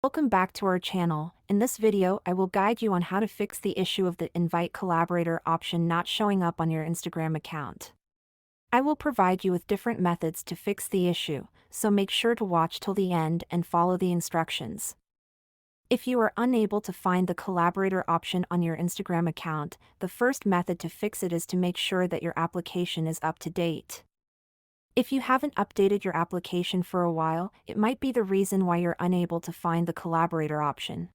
Welcome back to our channel. In this video, I will guide you on how to fix the issue of the Invite Collaborator option not showing up on your Instagram account. I will provide you with different methods to fix the issue, so make sure to watch till the end and follow the instructions. If you are unable to find the Collaborator option on your Instagram account, the first method to fix it is to make sure that your application is up to date. If you haven't updated your application for a while, it might be the reason why you're unable to find the Collaborator option.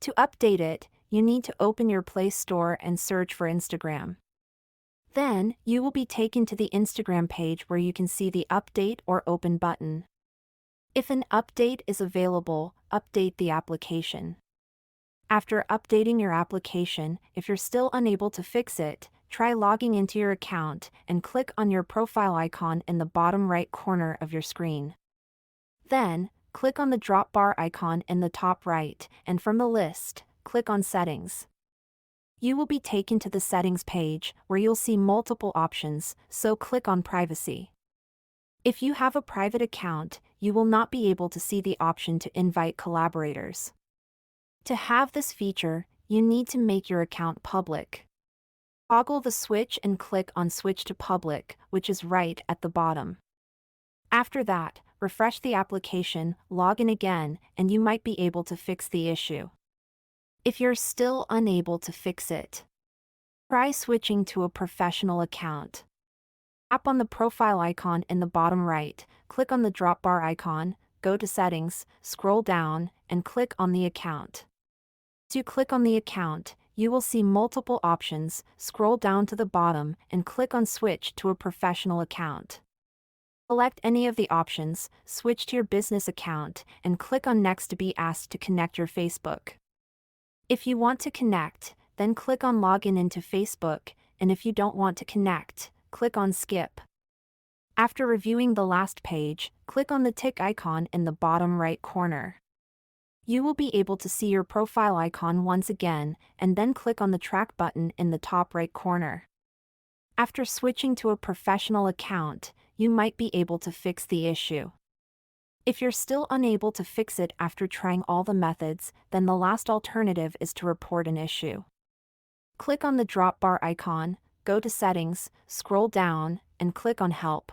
To update it, you need to open your Play Store and search for Instagram. Then, you will be taken to the Instagram page where you can see the Update or Open button. If an update is available, update the application. After updating your application, if you're still unable to fix it, try logging into your account and click on your profile icon in the bottom right corner of your screen. Then, click on the drop bar icon in the top right, and from the list, click on Settings. You will be taken to the Settings page, where you'll see multiple options, so click on Privacy. If you have a private account, you will not be able to see the option to invite collaborators. To have this feature, you need to make your account public. Toggle the switch and click on Switch to Public, which is right at the bottom. After that, refresh the application, log in again, and you might be able to fix the issue. If you're still unable to fix it, try switching to a professional account. Tap on the profile icon in the bottom right, click on the drop bar icon, go to Settings, scroll down, and click on the account. As you click on the account, you will see multiple options, scroll down to the bottom, and click on Switch to a professional account. Select any of the options, switch to your business account, and click on Next to be asked to connect your Facebook. If you want to connect, then click on Login into Facebook, and if you don't want to connect, click on Skip. After reviewing the last page, click on the tick icon in the bottom right corner. You will be able to see your profile icon once again, and then click on the track button in the top right corner. After switching to a professional account, you might be able to fix the issue. If you're still unable to fix it after trying all the methods, then the last alternative is to report an issue. Click on the drop bar icon, go to Settings, scroll down, and click on Help.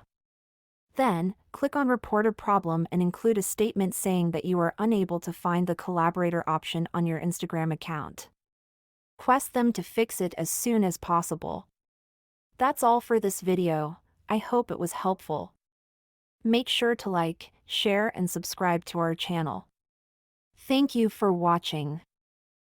Then, click on Report a Problem and include a statement saying that you are unable to find the Collaborator option on your Instagram account. Request them to fix it as soon as possible. That's all for this video. I hope it was helpful. Make sure to like, share, and subscribe to our channel. Thank you for watching.